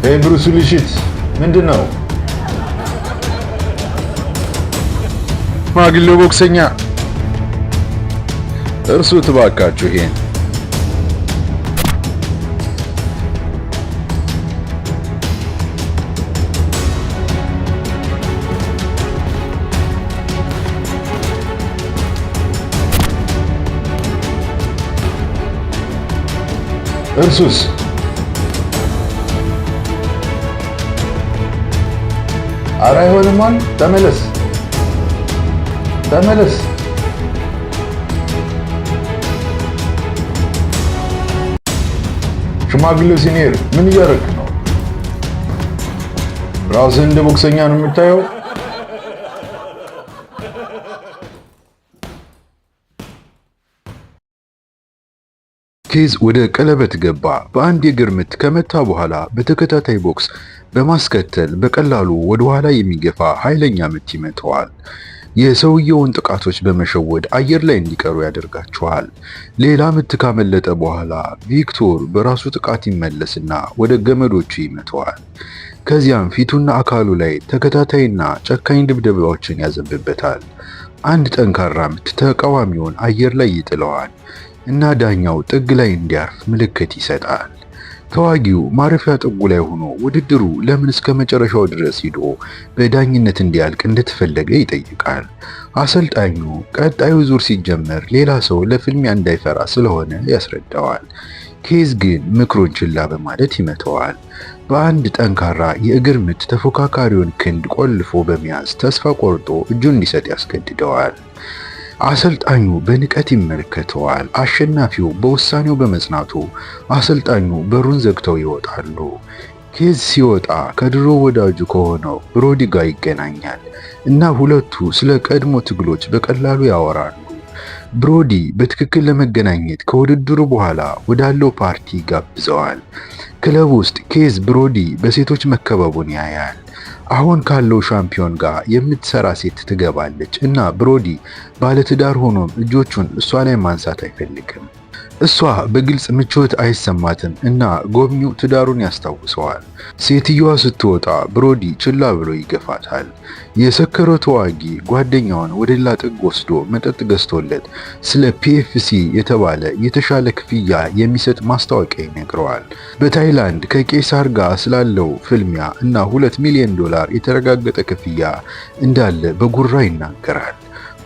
ብሩስ ዊሊስ ምንድነው? ሽማግሌው ቦክሰኛ እርሱት እባካችሁ ይሄን። እርሱስ? ኧረ አይሆንማል። ተመለስ ተመለስ። ሽማግሌው ሲኒየር ምን እያደረክ ነው? ራስህን እንደ ቦክሰኛ ነው የምታየው? ኬዝ ወደ ቀለበት ገባ። በአንድ የእግር ምት ከመታ በኋላ በተከታታይ ቦክስ በማስከተል በቀላሉ ወደ ኋላ የሚገፋ ኃይለኛ ምት ይመተዋል። የሰውየውን ጥቃቶች በመሸወድ አየር ላይ እንዲቀሩ ያደርጋቸዋል። ሌላ ምት ካመለጠ በኋላ ቪክቶር በራሱ ጥቃት ይመለስና ወደ ገመዶቹ ይመተዋል። ከዚያም ፊቱና አካሉ ላይ ተከታታይና ጨካኝ ድብደባዎችን ያዘንብበታል። አንድ ጠንካራ ምት ተቃዋሚውን አየር ላይ ይጥለዋል እና ዳኛው ጥግ ላይ እንዲያርፍ ምልክት ይሰጣል። ተዋጊው ማረፊያ ጥጉ ላይ ሆኖ ውድድሩ ለምን እስከ መጨረሻው ድረስ ሄዶ በዳኝነት እንዲያልቅ እንደተፈለገ ይጠይቃል። አሰልጣኙ ቀጣዩ ዙር ሲጀመር ሌላ ሰው ለፍልሚያ እንዳይፈራ ስለሆነ ያስረዳዋል። ኬዝ ግን ምክሩን ችላ በማለት ይመተዋል። በአንድ ጠንካራ የእግር ምት ተፎካካሪውን ክንድ ቆልፎ በመያዝ ተስፋ ቆርጦ እጁን እንዲሰጥ ያስገድደዋል። አሰልጣኙ በንቀት ይመለከተዋል። አሸናፊው በውሳኔው በመጽናቱ አሰልጣኙ በሩን ዘግተው ይወጣሉ። ኬዝ ሲወጣ ከድሮ ወዳጁ ከሆነው ብሮዲ ጋር ይገናኛል እና ሁለቱ ስለ ቀድሞ ትግሎች በቀላሉ ያወራሉ። ብሮዲ በትክክል ለመገናኘት ከውድድሩ በኋላ ወዳለው ፓርቲ ጋብዘዋል። ክለብ ውስጥ ኬዝ ብሮዲ በሴቶች መከበቡን ያያል። አሁን ካለው ሻምፒዮን ጋር የምትሰራ ሴት ትገባለች እና ብሮዲ ባለትዳር ሆኖም እጆቹን እሷ ላይ ማንሳት አይፈልግም። እሷ በግልጽ ምቾት አይሰማትም እና ጎብኚው ትዳሩን ያስታውሰዋል። ሴትየዋ ስትወጣ ብሮዲ ችላ ብሎ ይገፋታል። የሰከረው ተዋጊ ጓደኛውን ወደ ሌላ ጥግ ወስዶ መጠጥ ገዝቶለት ስለ ፒኤፍሲ የተባለ የተሻለ ክፍያ የሚሰጥ ማስታወቂያ ይነግረዋል። በታይላንድ ከቄሳር ጋር ስላለው ፍልሚያ እና $2 ሚሊዮን የተረጋገጠ ክፍያ እንዳለ በጉራ ይናገራል።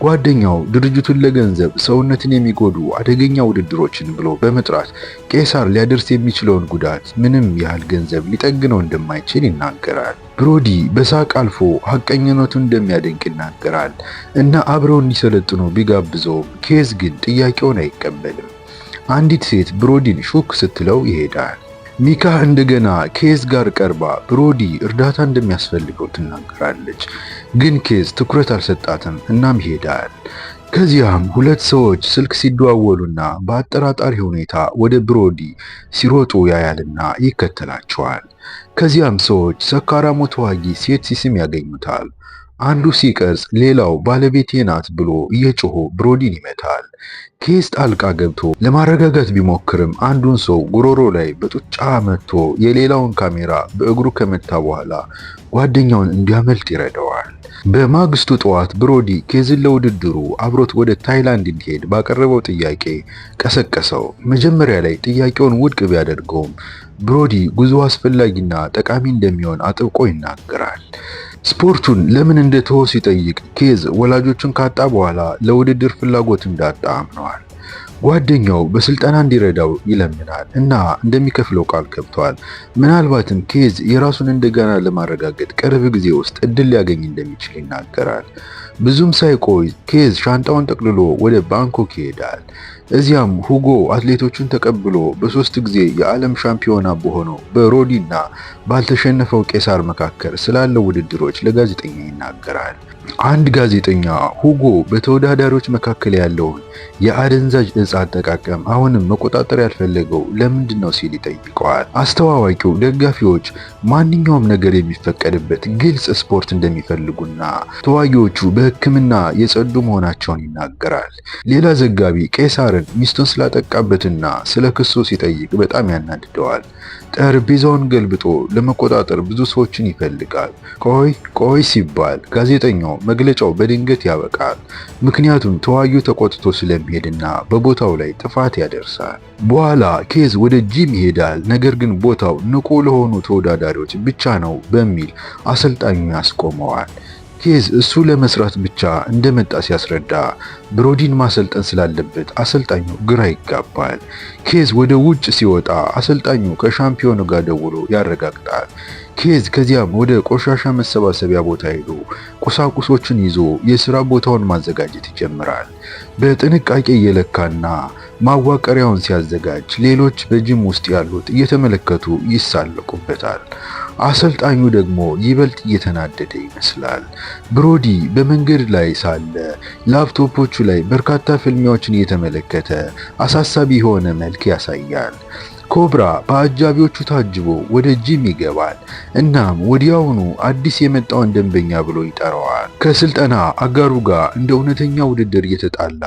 ጓደኛው ድርጅቱን ለገንዘብ ሰውነትን የሚጎዱ አደገኛ ውድድሮችን ብሎ በመጥራት ቄሳር ሊያደርስ የሚችለውን ጉዳት ምንም ያህል ገንዘብ ሊጠግነው እንደማይችል ይናገራል። ብሮዲ በሳቅ አልፎ ሐቀኝነቱን እንደሚያደንቅ ይናገራል እና አብረው እንዲሰለጥኑ ቢጋብዘውም ኬዝ ግን ጥያቄውን አይቀበልም። አንዲት ሴት ብሮዲን ሹክ ስትለው ይሄዳል። ሚካ እንደገና ኬዝ ጋር ቀርባ ብሮዲ እርዳታ እንደሚያስፈልገው ትናገራለች። ግን ኬዝ ትኩረት አልሰጣትም እናም ይሄዳል። ከዚያም ሁለት ሰዎች ስልክ ሲደዋወሉና በአጠራጣሪ ሁኔታ ወደ ብሮዲ ሲሮጡ ያያልና ይከተላቸዋል። ከዚያም ሰዎች ሰካራሙ ተዋጊ ሴት ሲስም ያገኙታል። አንዱ ሲቀርጽ ሌላው ባለቤቴ ናት ብሎ እየጮሁ ብሮዲን ይመታል። ኬዝ ጣልቃ ገብቶ ለማረጋጋት ቢሞክርም አንዱን ሰው ጉሮሮ ላይ በጡጫ መትቶ የሌላውን ካሜራ በእግሩ ከመታ በኋላ ጓደኛውን እንዲያመልጥ ይረዳዋል። በማግስቱ ጠዋት ብሮዲ ኬዝን ለውድድሩ አብሮት ወደ ታይላንድ እንዲሄድ ባቀረበው ጥያቄ ቀሰቀሰው። መጀመሪያ ላይ ጥያቄውን ውድቅ ቢያደርገውም ብሮዲ ጉዞ አስፈላጊና ጠቃሚ እንደሚሆን አጥብቆ ይናገራል። ስፖርቱን ለምን እንደተወው ሲጠይቅ ኬዝ ወላጆቹን ካጣ በኋላ ለውድድር ፍላጎት እንዳጣ አምነዋል። ጓደኛው በስልጠና እንዲረዳው ይለምናል እና እንደሚከፍለው ቃል ገብቷል። ምናልባትም ኬዝ የራሱን እንደገና ለማረጋገጥ ቅርብ ጊዜ ውስጥ እድል ሊያገኝ እንደሚችል ይናገራል። ብዙም ሳይቆይ ኬዝ ሻንጣውን ጠቅልሎ ወደ ባንኮክ ይሄዳል። እዚያም ሁጎ አትሌቶቹን ተቀብሎ በ3 ጊዜ የዓለም ሻምፒዮና በሆነው በሮዲና ባልተሸነፈው ቄሳር መካከል ስላለው ውድድሮች ለጋዜጠኛ ይናገራል። አንድ ጋዜጠኛ ሁጎ በተወዳዳሪዎች መካከል ያለውን የአደንዛዥ እጽ አጠቃቀም አሁንም መቆጣጠር ያልፈለገው ለምንድን ነው ሲል ይጠይቀዋል። አስተዋዋቂው ደጋፊዎች ማንኛውም ነገር የሚፈቀድበት ግልጽ ስፖርት እንደሚፈልጉና ተዋጊዎቹ በሕክምና የጸዱ መሆናቸውን ይናገራል። ሌላ ዘጋቢ ቄሳርን ሚስቱን ስላጠቃበትና ስለ ክሱ ሲጠይቅ በጣም ያናድደዋል። ጠረጴዛውን ገልብጦ ለመቆጣጠር ብዙ ሰዎችን ይፈልጋል። ቆይ ሲባል ጋዜጠኛው መግለጫው በድንገት ያበቃል። ምክንያቱም ተዋጊው ተቆጥቶ ስለሚሄድና በቦታው ላይ ጥፋት ያደርሳል። በኋላ ኬዝ ወደ ጂም ይሄዳል። ነገር ግን ቦታው ንቁ ለሆኑ ተወዳዳሪዎች ብቻ ነው በሚል አሰልጣኙ ያስቆመዋል። ኬዝ እሱ ለመስራት ብቻ እንደመጣ ሲያስረዳ ብሮዲን ማሰልጠን ስላለበት አሰልጣኙ ግራ ይጋባል። ኬዝ ወደ ውጭ ሲወጣ አሰልጣኙ ከሻምፒዮኑ ጋር ደውሎ ያረጋግጣል። ኬዝ ከዚያም ወደ ቆሻሻ መሰባሰቢያ ቦታ ሄዶ ቁሳቁሶችን ይዞ የሥራ ቦታውን ማዘጋጀት ይጀምራል። በጥንቃቄ እየለካና ማዋቀሪያውን ሲያዘጋጅ ሌሎች በጂም ውስጥ ያሉት እየተመለከቱ ይሳለቁበታል። አሰልጣኙ ደግሞ ይበልጥ እየተናደደ ይመስላል። ብሮዲ በመንገድ ላይ ሳለ ላፕቶፖቹ ላይ በርካታ ፍልሚያዎችን እየተመለከተ አሳሳቢ የሆነ መልክ ያሳያል። ኮብራ በአጃቢዎቹ ታጅቦ ወደ ጂም ይገባል። እናም ወዲያውኑ አዲስ የመጣውን ደንበኛ ብሎ ይጠራዋል። ከስልጠና አጋሩ ጋር እንደ እውነተኛ ውድድር እየተጣላ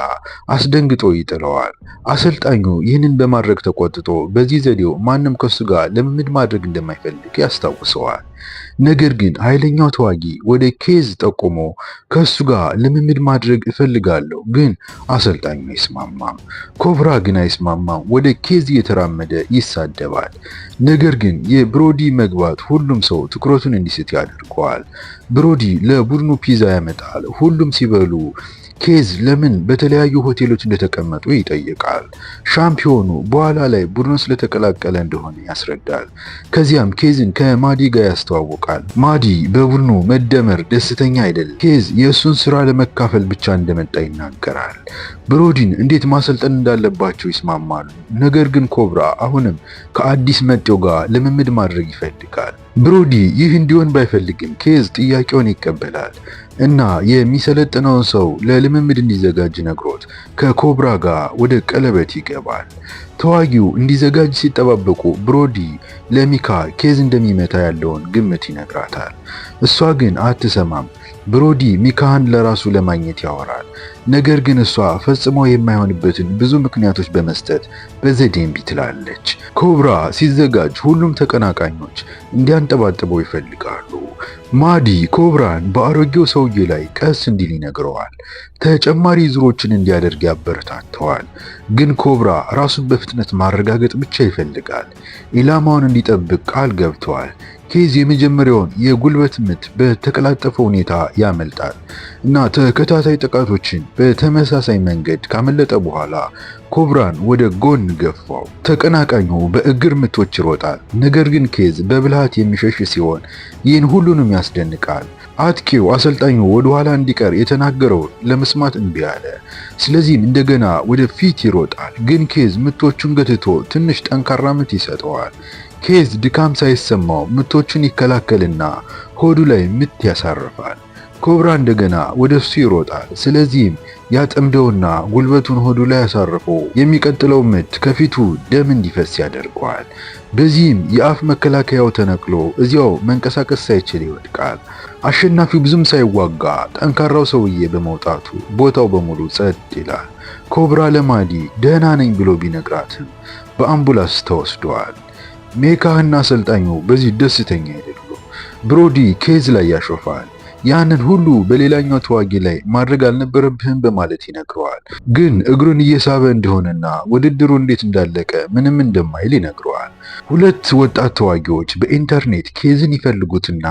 አስደንግጦ ይጥለዋል። አሰልጣኙ ይህንን በማድረግ ተቆጥቶ በዚህ ዘዴው ማንም ከሱ ጋር ልምምድ ማድረግ እንደማይፈልግ ያስታውሰዋል። ነገር ግን ኃይለኛው ተዋጊ ወደ ኬዝ ጠቁሞ ከሱ ጋር ልምምድ ማድረግ እፈልጋለሁ፣ ግን አሰልጣኙ አይስማማም። ኮብራ ግን አይስማማም። ወደ ኬዝ እየተራመደ ይሳደባል። ነገር ግን የብሮዲ መግባት ሁሉም ሰው ትኩረቱን እንዲስት ያደርገዋል። ብሮዲ ለቡድኑ ፒዛ ያመጣል። ሁሉም ሲበሉ ኬዝ ለምን በተለያዩ ሆቴሎች እንደተቀመጡ ይጠይቃል። ሻምፒዮኑ በኋላ ላይ ቡድኑን ስለተቀላቀለ እንደሆነ ያስረዳል። ከዚያም ኬዝን ከማዲ ጋር ያስተዋውቃል። ማዲ በቡድኑ መደመር ደስተኛ አይደለም። ኬዝ የእሱን ስራ ለመካፈል ብቻ እንደመጣ ይናገራል። ብሮዲን እንዴት ማሰልጠን እንዳለባቸው ይስማማሉ። ነገር ግን ኮብራ አሁንም ከአዲስ መጤው ጋር ልምምድ ማድረግ ይፈልጋል። ብሮዲ ይህ እንዲሆን ባይፈልግም ኬዝ ጥያቄውን ይቀበላል እና የሚሰለጥነውን ሰው ለልምምድ እንዲዘጋጅ ነግሮት ከኮብራ ጋር ወደ ቀለበት ይገባል። ተዋጊው እንዲዘጋጅ ሲጠባበቁ ብሮዲ ለሚካ ኬዝ እንደሚመታ ያለውን ግምት ይነግራታል። እሷ ግን አትሰማም። ብሮዲ ሚካን ለራሱ ለማግኘት ያወራል። ነገር ግን እሷ ፈጽሞ የማይሆንበትን ብዙ ምክንያቶች በመስጠት በዘዴ እምቢ ትላለች። ኮብራ ሲዘጋጅ ሁሉም ተቀናቃኞች እንዲያንጠባጥበው ይፈልጋሉ። ማዲ ኮብራን በአሮጌው ሰውዬ ላይ ቀስ እንዲል ይነግረዋል። ተጨማሪ ዙሮችን እንዲያደርግ ያበረታተዋል። ግን ኮብራ ራሱን በፍጥነት ማረጋገጥ ብቻ ይፈልጋል። ኢላማውን እንዲጠብቅ ቃል ገብተዋል። ኬዝ የመጀመሪያውን የጉልበት ምት በተቀላጠፈ ሁኔታ ያመልጣል እና ተከታታይ ጥቃቶችን በተመሳሳይ መንገድ ካመለጠ በኋላ ኮብራን ወደ ጎን ገፋው። ተቀናቃኙ በእግር ምቶች ይሮጣል። ነገር ግን ኬዝ በብልሃት የሚሸሽ ሲሆን ይህን ሁሉንም ያስደንቃል። አጥቂው አሰልጣኙ ወደ ኋላ እንዲቀር የተናገረውን ለመስማት እምቢ አለ። ስለዚህም እንደገና ወደ ፊት ይሮጣል። ግን ኬዝ ምቶቹን ገትቶ ትንሽ ጠንካራ ምት ይሰጠዋል። ኬዝ ድካም ሳይሰማው ምቶቹን ይከላከልና ሆዱ ላይ ምት ያሳርፋል። ኮብራ እንደገና ወደሱ ይሮጣል። ስለዚህም ያጠምደውና ጉልበቱን ሆዱ ላይ ያሳርፎ የሚቀጥለው ምት ከፊቱ ደም እንዲፈስ ያደርገዋል። በዚህም የአፍ መከላከያው ተነቅሎ እዚያው መንቀሳቀስ ሳይችል ይወድቃል። አሸናፊው ብዙም ሳይዋጋ ጠንካራው ሰውዬ በመውጣቱ ቦታው በሙሉ ጸጥ ይላል። ኮብራ ለማዲ ደህና ነኝ ብሎ ቢነግራትም በአምቡላንስ ተወስደዋል። ሜካና አሰልጣኙ በዚህ ደስተኛ አይደሉም። ብሮዲ ኬዝ ላይ ያሾፋል። ያንን ሁሉ በሌላኛው ተዋጊ ላይ ማድረግ አልነበረብህም በማለት ይነግረዋል። ግን እግሩን እየሳበ እንደሆነና ውድድሩ እንዴት እንዳለቀ ምንም እንደማይል ይነግረዋል። ሁለት ወጣት ተዋጊዎች በኢንተርኔት ኬዝን ይፈልጉትና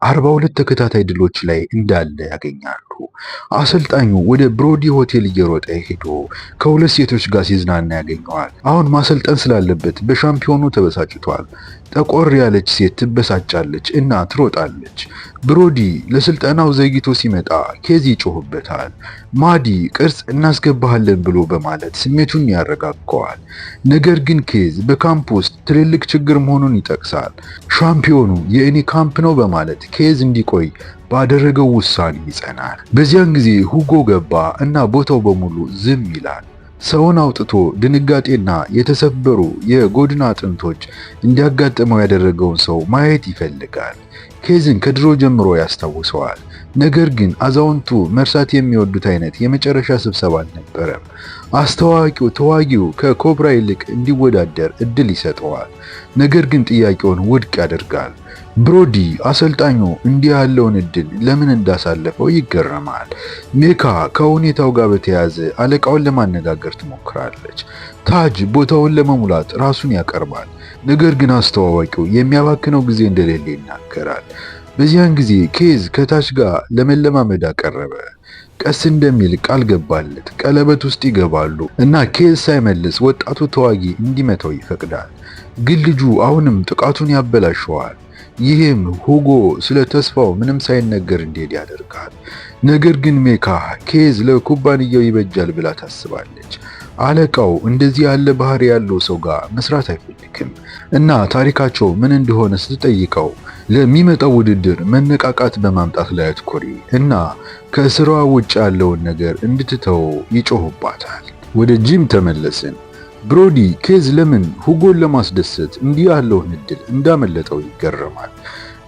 42 ተከታታይ ድሎች ላይ እንዳለ ያገኛሉ። አሰልጣኙ ወደ ብሮዲ ሆቴል እየሮጠ ሄዶ ከሁለት ሴቶች ጋር ሲዝናና ያገኘዋል። አሁን ማሰልጠን ስላለበት በሻምፒዮኑ ተበሳጭቷል። ጠቆር ያለች ሴት ትበሳጫለች እና ትሮጣለች። ብሮዲ ለስልጠናው ዘግይቶ ሲመጣ ኬዝ ይጮህበታል። ማዲ ቅርጽ እናስገባሃለን ብሎ በማለት ስሜቱን ያረጋጋዋል። ነገር ግን ኬዝ በካምፕ ውስጥ ትልልቅ ችግር መሆኑን ይጠቅሳል። ሻምፒዮኑ የእኔ ካምፕ ነው በማለት ኬዝ እንዲቆይ ባደረገው ውሳኔ ይጸናል። በዚያን ጊዜ ሁጎ ገባ እና ቦታው በሙሉ ዝም ይላል። ሰውን አውጥቶ ድንጋጤና የተሰበሩ የጎድን አጥንቶች እንዲያጋጥመው ያደረገውን ሰው ማየት ይፈልጋል። ኬዝን ከድሮ ጀምሮ ያስታውሰዋል። ነገር ግን አዛውንቱ መርሳት የሚወዱት አይነት የመጨረሻ ስብሰባ አልነበረም። አስተዋቂው ተዋጊው ከኮብራ ይልቅ እንዲወዳደር እድል ይሰጠዋል። ነገር ግን ጥያቄውን ውድቅ ያደርጋል። ብሮዲ አሰልጣኙ እንዲህ ያለውን እድል ለምን እንዳሳለፈው ይገረማል። ሜካ ከሁኔታው ጋር በተያያዘ አለቃውን ለማነጋገር ትሞክራለች። ታጅ ቦታውን ለመሙላት ራሱን ያቀርባል። ነገር ግን አስተዋዋቂው የሚያባክነው ጊዜ እንደሌለ ይናገራል። በዚያን ጊዜ ኬዝ ከታች ጋር ለመለማመድ አቀረበ። ቀስ እንደሚል ቃል ገባለት። ቀለበት ውስጥ ይገባሉ እና ኬዝ ሳይመልስ ወጣቱ ተዋጊ እንዲመታው ይፈቅዳል። ግን ልጁ አሁንም ጥቃቱን ያበላሸዋል። ይህም ሁጎ ስለ ተስፋው ምንም ሳይነገር እንዲሄድ ያደርጋል። ነገር ግን ሜካ ኬዝ ለኩባንያው ይበጃል ብላ ታስባለች። አለቃው እንደዚህ ያለ ባህሪ ያለው ሰው ጋር መስራት አይፈልግም እና ታሪካቸው ምን እንደሆነ ስትጠይቀው ለሚመጣው ውድድር መነቃቃት በማምጣት ላይ አትኮሪ እና ከስራዋ ውጭ ያለውን ነገር እንድትተው ይጮህባታል። ወደ ጂም ተመለስን። ብሮዲ ኬዝ ለምን ሁጎን ለማስደሰት እንዲህ ያለውን እድል እንዳመለጠው ይገረማል።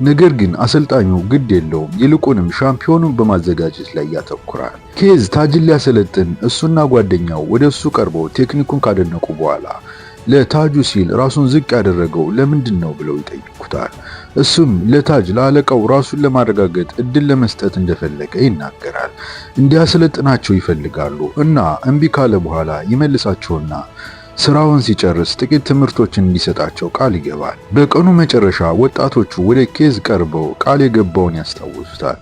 ነገር ግን አሰልጣኙ ግድ የለውም፣ ይልቁንም ሻምፒዮኑን በማዘጋጀት ላይ ያተኩራል። ኬዝ ታጅን ሊያሰለጥን እሱና ጓደኛው ወደ እሱ ቀርበው ቴክኒኩን ካደነቁ በኋላ ለታጁ ሲል ራሱን ዝቅ ያደረገው ለምንድን ነው ብለው ይጠይቁታል። እሱም ለታጅ ለአለቃው ራሱን ለማረጋገጥ እድል ለመስጠት እንደፈለገ ይናገራል። እንዲያሰለጥናቸው ይፈልጋሉ እና እምቢ ካለ በኋላ ይመልሳቸውና ስራውን ሲጨርስ ጥቂት ትምህርቶችን እንዲሰጣቸው ቃል ይገባል። በቀኑ መጨረሻ ወጣቶቹ ወደ ኬዝ ቀርበው ቃል የገባውን ያስታውሱታል።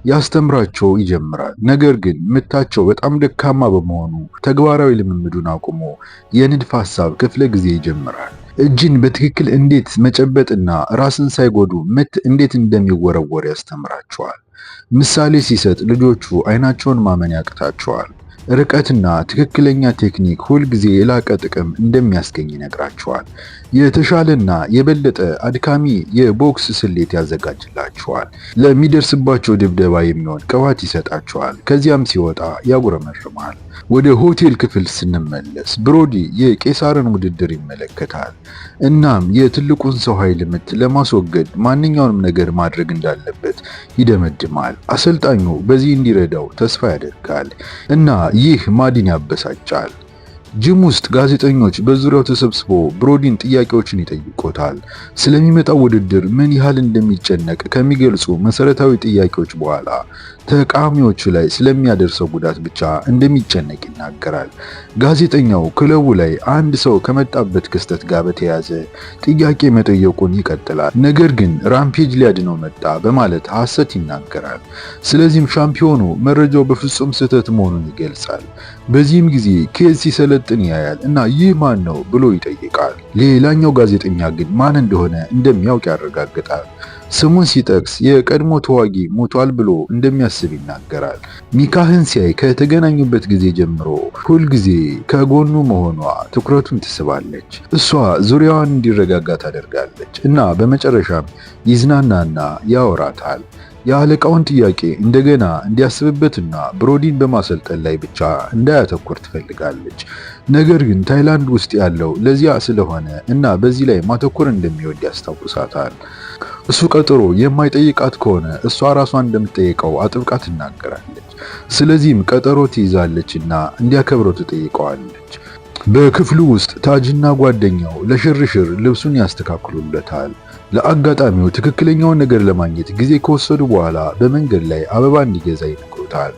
ያስተምራቸው ይጀምራል። ነገር ግን ምታቸው በጣም ደካማ በመሆኑ ተግባራዊ ልምምዱን አቁሞ የንድፍ ሐሳብ ክፍለ ጊዜ ይጀምራል። እጅን በትክክል እንዴት መጨበጥና ራስን ሳይጎዱ ምት እንዴት እንደሚወረወር ያስተምራቸዋል። ምሳሌ ሲሰጥ ልጆቹ አይናቸውን ማመን ያቅታቸዋል። ርቀትና ትክክለኛ ቴክኒክ ሁልጊዜ የላቀ ጥቅም እንደሚያስገኝ ይነግራቸዋል። የተሻለና የበለጠ አድካሚ የቦክስ ስሌት ያዘጋጅላቸዋል። ለሚደርስባቸው ድብደባ የሚሆን ቅባት ይሰጣቸዋል። ከዚያም ሲወጣ ያጉረመርማል። ወደ ሆቴል ክፍል ስንመለስ ብሮዲ የቄሳርን ውድድር ይመለከታል። እናም የትልቁን ሰው ኃይል ምት ለማስወገድ ማንኛውንም ነገር ማድረግ እንዳለበት ይደመድማል። አሰልጣኙ በዚህ እንዲረዳው ተስፋ ያደርጋል እና ይህ ማዲን ያበሳጫል። ጂም ውስጥ ጋዜጠኞች በዙሪያው ተሰብስበው ብሮዲን ጥያቄዎችን ይጠይቁታል። ስለሚመጣው ውድድር ምን ያህል እንደሚጨነቅ ከሚገልጹ መሰረታዊ ጥያቄዎች በኋላ ተቃዋሚዎቹ ላይ ስለሚያደርሰው ጉዳት ብቻ እንደሚጨነቅ ይናገራል። ጋዜጠኛው ክለቡ ላይ አንድ ሰው ከመጣበት ክስተት ጋር በተያያዘ ጥያቄ መጠየቁን ይቀጥላል። ነገር ግን ራምፔጅ ሊያድነው መጣ በማለት ሐሰት ይናገራል። ስለዚህም ሻምፒዮኑ መረጃው በፍጹም ስህተት መሆኑን ይገልጻል። በዚህም ጊዜ ኬዝ ሲሰለጥን ያያል እና ይህ ማን ነው ብሎ ይጠይቃል። ሌላኛው ጋዜጠኛ ግን ማን እንደሆነ እንደሚያውቅ ያረጋግጣል። ስሙን ሲጠቅስ የቀድሞ ተዋጊ ሞቷል ብሎ እንደሚያስብ ይናገራል። ሚካህን ሲያይ ከተገናኙበት ጊዜ ጀምሮ ሁልጊዜ ከጎኑ መሆኗ ትኩረቱን ትስባለች። እሷ ዙሪያዋን እንዲረጋጋ ታደርጋለች እና በመጨረሻም ይዝናናና ያወራታል። የአለቃውን ጥያቄ እንደገና እንዲያስብበትና ብሮዲን በማሰልጠን ላይ ብቻ እንዳያተኩር ትፈልጋለች። ነገር ግን ታይላንድ ውስጥ ያለው ለዚያ ስለሆነ እና በዚህ ላይ ማተኮር እንደሚወድ ያስታውሳታል። እሱ ቀጠሮ የማይጠይቃት ከሆነ እሷ ራሷን እንደምትጠይቀው አጥብቃ ትናገራለች። ስለዚህም ቀጠሮ ትይዛለች እና እንዲያከብረው ትጠይቀዋለች። በክፍሉ ውስጥ ታጅና ጓደኛው ለሽርሽር ልብሱን ያስተካክሉለታል። ለአጋጣሚው ትክክለኛውን ነገር ለማግኘት ጊዜ ከወሰዱ በኋላ በመንገድ ላይ አበባ እንዲገዛ ይነግሩታል።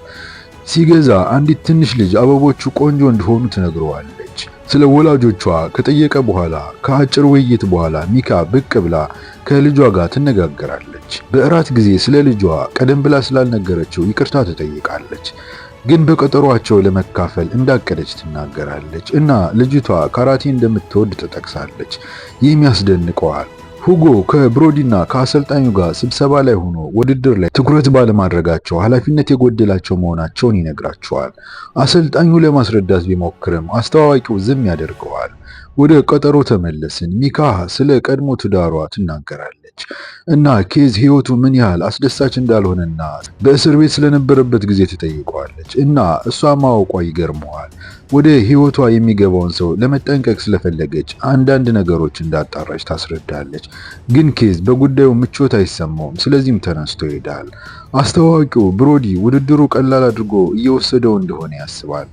ሲገዛ አንዲት ትንሽ ልጅ አበቦቹ ቆንጆ እንደሆኑ ትነግረዋለች። ስለ ወላጆቿ ከጠየቀ በኋላ ከአጭር ውይይት በኋላ ሚካ ብቅ ብላ ከልጇ ጋር ትነጋገራለች። በእራት ጊዜ ስለ ልጇ ቀደም ብላ ስላልነገረችው ይቅርታ ትጠይቃለች። ግን በቀጠሯቸው ለመካፈል እንዳቀደች ትናገራለች እና ልጅቷ ካራቴ እንደምትወድ ትጠቅሳለች። ይህም ያስደንቀዋል። ሁጎ ከብሮዲና ከአሰልጣኙ ጋር ስብሰባ ላይ ሆኖ ውድድር ላይ ትኩረት ባለማድረጋቸው ኃላፊነት የጎደላቸው መሆናቸውን ይነግራቸዋል። አሰልጣኙ ለማስረዳት ቢሞክርም አስተዋዋቂው ዝም ያደርገዋል። ወደ ቀጠሮ ተመለስን። ሚካ ስለ ቀድሞ ትዳሯ ትናገራለች እና ኬዝ ህይወቱ ምን ያህል አስደሳች እንዳልሆነና በእስር ቤት ስለነበረበት ጊዜ ትጠይቀዋለች እና እሷ ማወቋ ይገርመዋል። ወደ ህይወቷ የሚገባውን ሰው ለመጠንቀቅ ስለፈለገች አንዳንድ ነገሮች እንዳጣራች ታስረዳለች። ግን ኬዝ በጉዳዩ ምቾት አይሰማውም። ስለዚህም ተነስቶ ይሄዳል። አስተዋቂው ብሮዲ ውድድሩ ቀላል አድርጎ እየወሰደው እንደሆነ ያስባል።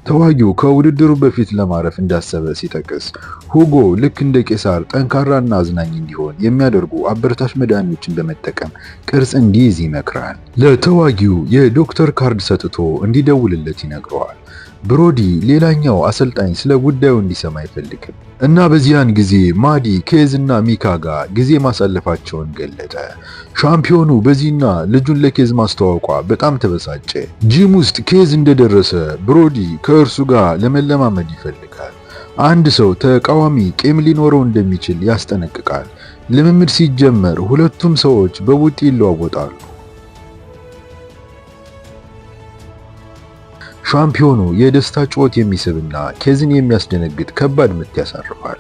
ተዋጊው ከውድድሩ በፊት ለማረፍ እንዳሰበ ሲጠቅስ ሁጎ ልክ እንደ ቄሳር ጠንካራና አዝናኝ እንዲሆን የሚያደርጉ አበረታች መድኃኒቶችን በመጠቀም ቅርጽ እንዲይዝ ይመክራል። ለተዋጊው የዶክተር ካርድ ሰጥቶ እንዲደውልለት ይነግረዋል። ብሮዲ ሌላኛው አሰልጣኝ ስለ ጉዳዩ እንዲሰማ አይፈልግም እና በዚያን ጊዜ ማዲ ኬዝ እና ሚካ ጋር ጊዜ ማሳለፋቸውን ገለጠ። ሻምፒዮኑ በዚህና ልጁን ለኬዝ ማስተዋወቋ በጣም ተበሳጨ። ጂም ውስጥ ኬዝ እንደደረሰ ብሮዲ ከእርሱ ጋር ለመለማመድ ይፈልጋል። አንድ ሰው ተቃዋሚ ቂም ሊኖረው እንደሚችል ያስጠነቅቃል። ልምምድ ሲጀመር ሁለቱም ሰዎች በቡጢ ይለዋወጣሉ። ሻምፒዮኑ የደስታ ጩኸት የሚስብና ኬዝን የሚያስደነግጥ ከባድ ምት ያሳርፋል።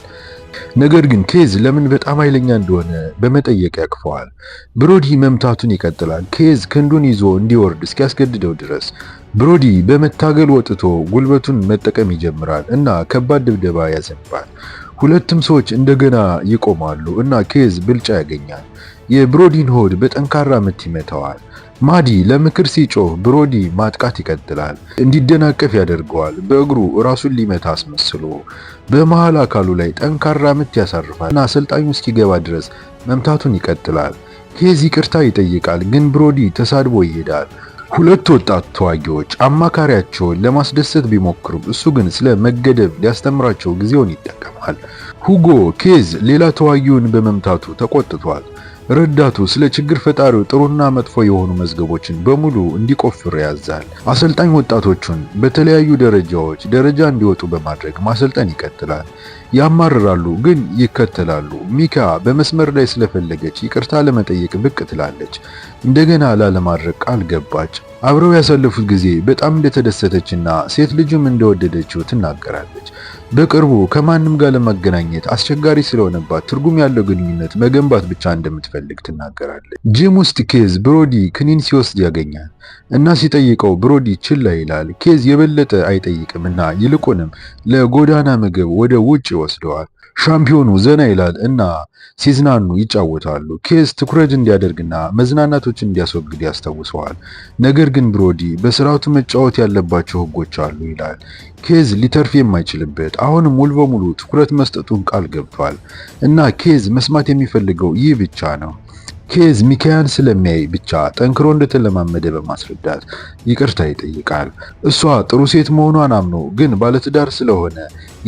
ነገር ግን ኬዝ ለምን በጣም ኃይለኛ እንደሆነ በመጠየቅ ያቅፈዋል። ብሮዲ መምታቱን ይቀጥላል። ኬዝ ክንዱን ይዞ እንዲወርድ እስኪያስገድደው ድረስ ብሮዲ በመታገል ወጥቶ ጉልበቱን መጠቀም ይጀምራል እና ከባድ ድብደባ ያዘንባል። ሁለቱም ሰዎች እንደገና ይቆማሉ እና ኬዝ ብልጫ ያገኛል። የብሮዲን ሆድ በጠንካራ ምት ይመታዋል። ማዲ ለምክር ሲጮህ ብሮዲ ማጥቃት ይቀጥላል። እንዲደናቀፍ ያደርገዋል። በእግሩ ራሱን ሊመታ አስመስሎ በመሃል አካሉ ላይ ጠንካራ ምት ያሳርፋል እና አሰልጣኙ እስኪገባ ድረስ መምታቱን ይቀጥላል። ኬዝ ይቅርታ ይጠይቃል፣ ግን ብሮዲ ተሳድቦ ይሄዳል። ሁለት ወጣት ተዋጊዎች አማካሪያቸውን ለማስደሰት ቢሞክሩም እሱ ግን ስለ መገደብ ሊያስተምራቸው ጊዜውን ይጠቀማል። ሁጎ ኬዝ ሌላ ተዋጊውን በመምታቱ ተቆጥቷል። ረዳቱ ስለ ችግር ፈጣሪው ጥሩና መጥፎ የሆኑ መዝገቦችን በሙሉ እንዲቆፍር ያዛል። አሰልጣኝ ወጣቶቹን በተለያዩ ደረጃዎች ደረጃ እንዲወጡ በማድረግ ማሰልጠን ይቀጥላል። ያማርራሉ ግን ይከተላሉ። ሚካ በመስመር ላይ ስለፈለገች ይቅርታ ለመጠየቅ ብቅ ትላለች። እንደገና ላለማድረግ ቃል ገባች። አብረው ያሳለፉት ጊዜ በጣም እንደተደሰተችና ሴት ልጁም እንደወደደችው ትናገራለች። በቅርቡ ከማንም ጋር ለማገናኘት አስቸጋሪ ስለሆነባት ትርጉም ያለው ግንኙነት መገንባት ብቻ እንደምትፈልግ ትናገራለች። ጂም ውስጥ ኬዝ ብሮዲ ክኒን ሲወስድ ያገኛል እና ሲጠይቀው ብሮዲ ችላ ይላል። ኬዝ የበለጠ አይጠይቅም እና ይልቁንም ለጎዳና ምግብ ወደ ውጭ ይወስደዋል። ሻምፒዮኑ ዘና ይላል እና ሲዝናኑ ይጫወታሉ። ኬዝ ትኩረት እንዲያደርግና መዝናናቶችን እንዲያስወግድ ያስታውሰዋል። ነገር ግን ብሮዲ በስርዓቱ መጫወት ያለባቸው ህጎች አሉ ይላል። ኬዝ ሊተርፍ የማይችልበት አሁንም ሙሉ በሙሉ ትኩረት መስጠቱን ቃል ገብቷል እና ኬዝ መስማት የሚፈልገው ይህ ብቻ ነው። ኬዝ ሚካያን ስለሚያይ ብቻ ጠንክሮ እንደተለማመደ በማስረዳት ይቅርታ ይጠይቃል። እሷ ጥሩ ሴት መሆኗን አምኖ ግን ባለትዳር ስለሆነ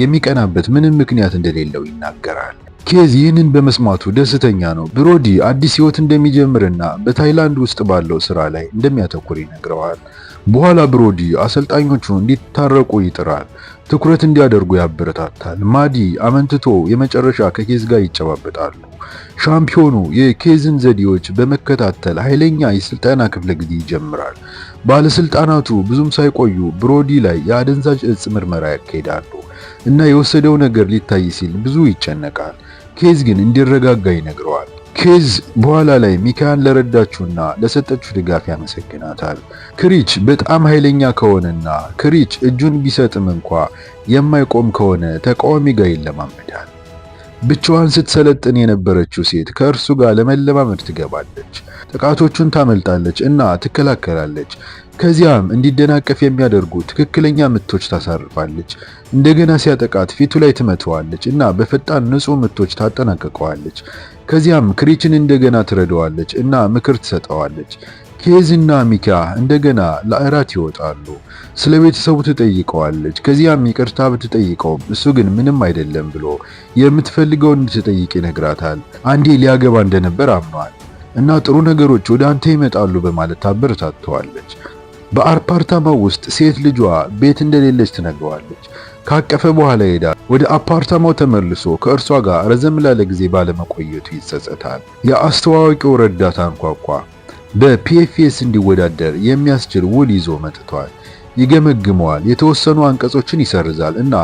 የሚቀናበት ምንም ምክንያት እንደሌለው ይናገራል። ኬዝ ይህንን በመስማቱ ደስተኛ ነው። ብሮዲ አዲስ ህይወት እንደሚጀምርና በታይላንድ ውስጥ ባለው ስራ ላይ እንደሚያተኩር ይነግረዋል። በኋላ ብሮዲ አሰልጣኞቹ እንዲታረቁ ይጥራል፣ ትኩረት እንዲያደርጉ ያበረታታል። ማዲ አመንትቶ የመጨረሻ ከኬዝ ጋር ይጨባበጣሉ። ሻምፒዮኑ የኬዝን ዘዴዎች በመከታተል ኃይለኛ የስልጠና ክፍለ ጊዜ ይጀምራል። ባለስልጣናቱ ብዙም ሳይቆዩ ብሮዲ ላይ የአደንዛዥ እጽ ምርመራ ያካሂዳሉ እና የወሰደው ነገር ሊታይ ሲል ብዙ ይጨነቃል። ኬዝ ግን እንዲረጋጋ ይነግረዋል። ኬዝ በኋላ ላይ ሚካያን ለረዳችውና ለሰጠችው ድጋፍ ያመሰግናታል። ክሪች በጣም ኃይለኛ ከሆነና ክሪች እጁን ቢሰጥም እንኳ የማይቆም ከሆነ ተቃዋሚ ጋር ይለማመዳል። ብቻዋን ስትሰለጥን የነበረችው ሴት ከእርሱ ጋር ለመለማመድ ትገባለች። ጥቃቶቹን ታመልጣለች እና ትከላከላለች። ከዚያም እንዲደናቀፍ የሚያደርጉ ትክክለኛ ምቶች ታሳርፋለች። እንደገና ሲያጠቃት ፊቱ ላይ ትመተዋለች እና በፈጣን ንጹህ ምቶች ታጠናቀቀዋለች። ከዚያም ክሪችን እንደገና ትረዳዋለች እና ምክር ትሰጠዋለች። ኬዝ እና ሚካ እንደገና ለእራት ይወጣሉ። ስለ ቤተሰቡ ትጠይቀዋለች። ከዚያም ይቅርታ ብትጠይቀውም እሱ ግን ምንም አይደለም ብሎ የምትፈልገውን እንድትጠይቅ ይነግራታል። አንዴ ሊያገባ እንደነበር አምኗል እና ጥሩ ነገሮች ወደ አንተ ይመጣሉ በማለት ታበረታተዋለች። በአፓርታማው ውስጥ ሴት ልጇ ቤት እንደሌለች ትነግረዋለች። ካቀፈ በኋላ ሄዳ ወደ አፓርታማው ተመልሶ ከእርሷ ጋር ረዘም ላለ ጊዜ ባለመቆየቱ ይጸጸታል። የአስተዋዋቂው ረዳት አንኳኳ። በፒኤፍኤስ እንዲወዳደር የሚያስችል ውል ይዞ መጥቷል። ይገመግመዋል፣ የተወሰኑ አንቀጾችን ይሰርዛል እና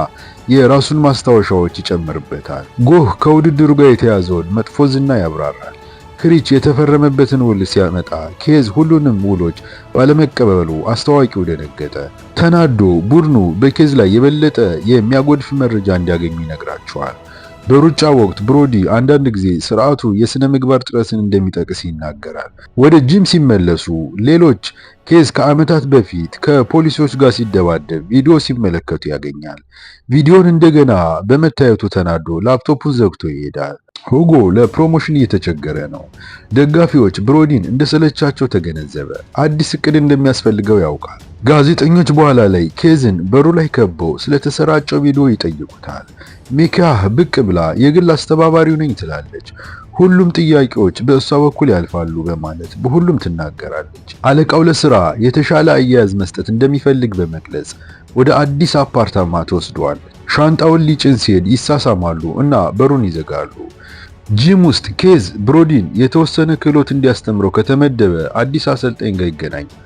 የራሱን ማስታወሻዎች ይጨምርበታል። ጎህ ከውድድሩ ጋር የተያዘውን መጥፎ ዝና ያብራራል። ክሪች የተፈረመበትን ውል ሲያመጣ ኬዝ ሁሉንም ውሎች ባለመቀበሉ አስታዋቂው ደነገጠ። ተናዶ ቡድኑ በኬዝ ላይ የበለጠ የሚያጎድፍ መረጃ እንዲያገኙ ይነግራቸዋል። በሩጫ ወቅት ብሮዲ አንዳንድ ጊዜ ስርዓቱ የሥነ ምግባር ጥረትን እንደሚጠቅስ ይናገራል። ወደ ጂም ሲመለሱ ሌሎች ኬዝ ከዓመታት በፊት ከፖሊሶች ጋር ሲደባደብ ቪዲዮ ሲመለከቱ ያገኛል። ቪዲዮን እንደገና በመታየቱ ተናዶ ላፕቶፑን ዘግቶ ይሄዳል። ሁጎ ለፕሮሞሽን እየተቸገረ ነው። ደጋፊዎች ብሮዲን እንደሰለቻቸው ተገነዘበ። አዲስ እቅድ እንደሚያስፈልገው ያውቃል። ጋዜጠኞች በኋላ ላይ ኬዝን በሩ ላይ ከበው ስለተሰራጨው ቪዲዮ ይጠይቁታል። ሚካህ ብቅ ብላ የግል አስተባባሪው ነኝ ትላለች። ሁሉም ጥያቄዎች በእሷ በኩል ያልፋሉ በማለት በሁሉም ትናገራለች። አለቃው ለስራ የተሻለ አያያዝ መስጠት እንደሚፈልግ በመግለጽ ወደ አዲስ አፓርታማ ተወስዷል። ሻንጣውን ሊጭን ሲሄድ ይሳሳማሉ እና በሩን ይዘጋሉ። ጂም ውስጥ ኬዝ ብሮዲን የተወሰነ ክህሎት እንዲያስተምረው ከተመደበ አዲስ አሰልጣኝ ጋር ይገናኛል።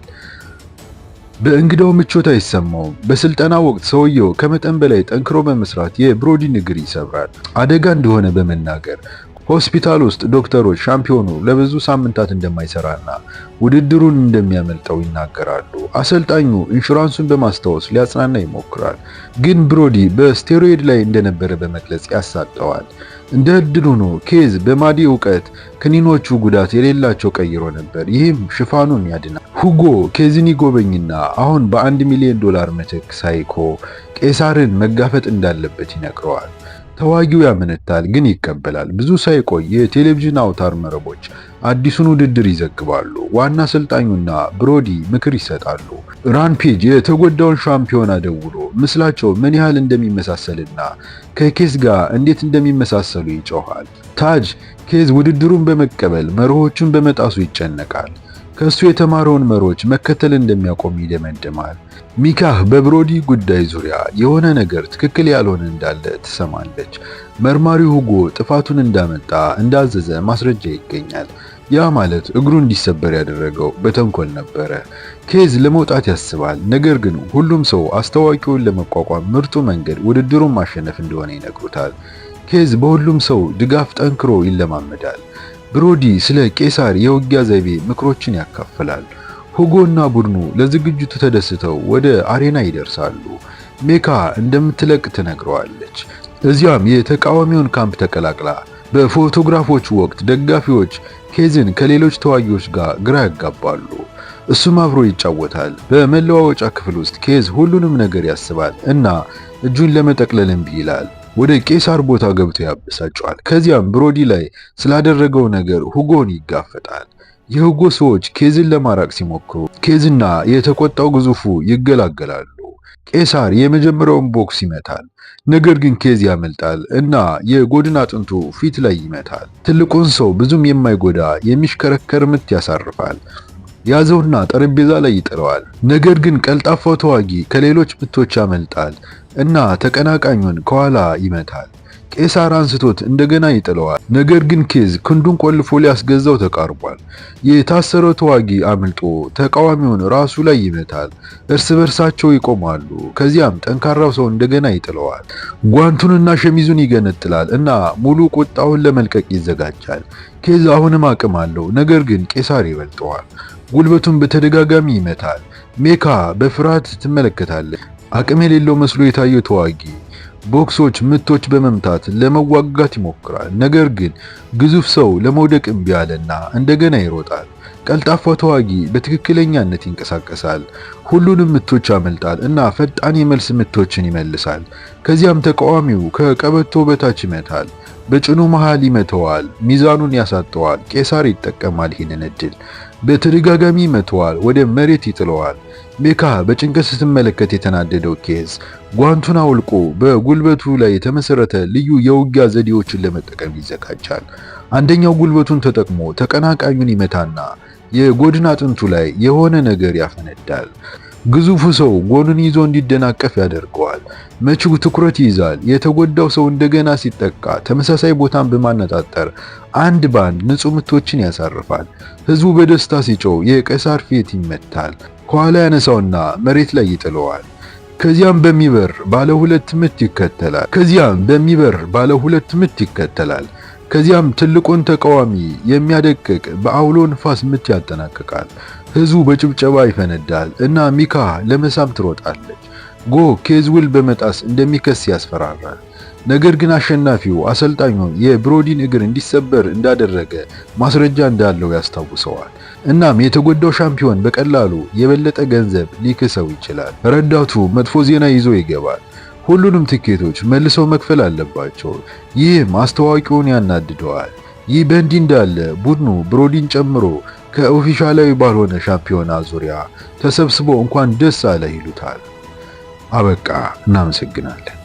በእንግዳው ምቾት አይሰማውም። በስልጠና ወቅት ሰውየው ከመጠን በላይ ጠንክሮ በመስራት የብሮዲን እግር ይሰብራል። አደጋ እንደሆነ በመናገር ሆስፒታል ውስጥ ዶክተሮች ሻምፒዮኑ ለብዙ ሳምንታት እንደማይሰራና ውድድሩን እንደሚያመልጠው ይናገራሉ። አሰልጣኙ ኢንሹራንሱን በማስታወስ ሊያጽናና ይሞክራል፣ ግን ብሮዲ በስቴሮይድ ላይ እንደነበረ በመግለጽ ያሳጠዋል። እንደ እድል ሆኖ ኬዝ በማዲ ዕውቀት ክኒኖቹ ጉዳት የሌላቸው ቀይሮ ነበር። ይህም ሽፋኑን ያድናል። ሁጎ ኬዝን ይጎበኝና አሁን በ1 ሚሊዮን ዶላር ምትክ ሳይኮ ቄሳርን መጋፈጥ እንዳለበት ይነግረዋል። ተዋጊው ያመነታል፣ ግን ይቀበላል። ብዙ ሳይቆይ የቴሌቪዥን አውታር መረቦች አዲሱን ውድድር ይዘግባሉ። ዋና አሰልጣኙና ብሮዲ ምክር ይሰጣሉ። ራምፔጅ የተጎዳውን ሻምፒዮና ደውሎ ምስላቸው ምን ያህል እንደሚመሳሰልና ከኬዝ ጋር እንዴት እንደሚመሳሰሉ ይጮሃል። ታጅ ኬዝ ውድድሩን በመቀበል መርሆቹን በመጣሱ ይጨነቃል። ከሱ የተማረውን መሮች መከተል እንደሚያቆም ይደመድማል። ሚካህ በብሮዲ ጉዳይ ዙሪያ የሆነ ነገር ትክክል ያልሆነ እንዳለ ትሰማለች። መርማሪው ሁጎ ጥፋቱን እንዳመጣ እንዳዘዘ ማስረጃ ይገኛል። ያ ማለት እግሩ እንዲሰበር ያደረገው በተንኮል ነበረ። ኬዝ ለመውጣት ያስባል። ነገር ግን ሁሉም ሰው አስታዋቂውን ለመቋቋም ምርጡ መንገድ ውድድሩን ማሸነፍ እንደሆነ ይነግሩታል። ኬዝ በሁሉም ሰው ድጋፍ ጠንክሮ ይለማመዳል። ብሮዲ ስለ ቄሳር የውጊያ ዘይቤ ምክሮችን ያካፍላል። ሁጎና ቡድኑ ለዝግጅቱ ተደስተው ወደ አሬና ይደርሳሉ። ሜካ እንደምትለቅ ትነግረዋለች። እዚያም የተቃዋሚውን ካምፕ ተቀላቅላ በፎቶግራፎች ወቅት ደጋፊዎች ኬዝን ከሌሎች ተዋጊዎች ጋር ግራ ያጋባሉ። እሱም አብሮ ይጫወታል። በመለዋወጫ ክፍል ውስጥ ኬዝ ሁሉንም ነገር ያስባል እና እጁን ለመጠቅለል እምቢ ይላል። ወደ ቄሳር ቦታ ገብቶ ያበሳጨዋል። ከዚያም ብሮዲ ላይ ስላደረገው ነገር ሁጎን ይጋፈጣል። የሁጎ ሰዎች ኬዝን ለማራቅ ሲሞክሩ ኬዝና የተቆጣው ግዙፉ ይገላገላሉ። ቄሳር የመጀመሪያውን ቦክስ ይመታል። ነገር ግን ኬዝ ያመልጣል እና የጎድን አጥንቱ ፊት ላይ ይመታል። ትልቁን ሰው ብዙም የማይጎዳ የሚሽከረከር ምት ያሳርፋል። ያዘውና ጠረጴዛ ላይ ይጥለዋል። ነገር ግን ቀልጣፋው ተዋጊ ከሌሎች ምቶች ያመልጣል እና ተቀናቃኙን ከኋላ ይመታል። ቄሳር አንስቶት እንደገና ይጥለዋል። ነገር ግን ኬዝ ክንዱን ቆልፎ ሊያስገዛው ተቃርቧል። የታሰረው ተዋጊ አምልጦ ተቃዋሚውን ራሱ ላይ ይመታል። እርስ በርሳቸው ይቆማሉ። ከዚያም ጠንካራው ሰው እንደገና ይጥለዋል። ጓንቱንና ሸሚዙን ይገነጥላል እና ሙሉ ቁጣውን ለመልቀቅ ይዘጋጃል። ኬዝ አሁንም አቅም አለው፣ ነገር ግን ቄሳር ይበልጠዋል። ጉልበቱን በተደጋጋሚ ይመታል። ሜካ በፍርሃት ትመለከታለች። አቅም የሌለው መስሎ የታየው ተዋጊ ቦክሶች ምቶች በመምታት ለመዋጋት ይሞክራል። ነገር ግን ግዙፍ ሰው ለመውደቅ እምቢ አለና እንደገና ይሮጣል። ቀልጣፋው ተዋጊ በትክክለኛነት ይንቀሳቀሳል። ሁሉንም ምቶች ያመልጣል እና ፈጣን የመልስ ምቶችን ይመልሳል። ከዚያም ተቃዋሚው ከቀበቶ በታች ይመታል። በጭኑ መሃል ይመተዋል። ሚዛኑን ያሳጠዋል። ቄሳር ይጠቀማል ይህንን እድል። በተደጋጋሚ ይመተዋል። ወደ መሬት ይጥለዋል። ሜካ በጭንቀት ስትመለከት የተናደደው ኬዝ ጓንቱን አውልቆ በጉልበቱ ላይ የተመሰረተ ልዩ የውጊያ ዘዴዎችን ለመጠቀም ይዘጋጃል። አንደኛው ጉልበቱን ተጠቅሞ ተቀናቃኙን ይመታና የጎድን አጥንቱ ላይ የሆነ ነገር ያፈነዳል። ግዙፉ ሰው ጎኑን ይዞ እንዲደናቀፍ ያደርገዋል። መቺው ትኩረት ይይዛል። የተጎዳው ሰው እንደገና ሲጠቃ ተመሳሳይ ቦታን በማነጣጠር አንድ ባንድ ንጹህ ምቶችን ያሳርፋል። ህዝቡ በደስታ ሲጮህ የቄሳር ፊት ይመታል። ከኋላ ያነሳውና መሬት ላይ ይጥለዋል። ከዚያም በሚበር ባለ ሁለት ምት ይከተላል። ከዚያም ትልቁን ተቃዋሚ የሚያደቅቅ በአውሎ ንፋስ ምት ያጠናቅቃል። ህዝቡ በጭብጨባ ይፈነዳል እና ሚካ ለመሳም ትሮጣለች። ጎ ኬዝውል በመጣስ እንደሚከስ ያስፈራራል። ነገር ግን አሸናፊው አሰልጣኙ የብሮዲን እግር እንዲሰበር እንዳደረገ ማስረጃ እንዳለው ያስታውሰዋል። እናም የተጎዳው ሻምፒዮን በቀላሉ የበለጠ ገንዘብ ሊክሰው ይችላል። ረዳቱ መጥፎ ዜና ይዞ ይገባል። ሁሉንም ትኬቶች መልሰው መክፈል አለባቸው። ይህም አስተዋቂውን ያናድደዋል። ይህ በእንዲህ እንዳለ ቡድኑ ብሮዲን ጨምሮ ከኦፊሻላዊ ባልሆነ ሻምፒዮና ዙሪያ ተሰብስቦ እንኳን ደስ አለ ይሉታል። አበቃ። እናመሰግናለን።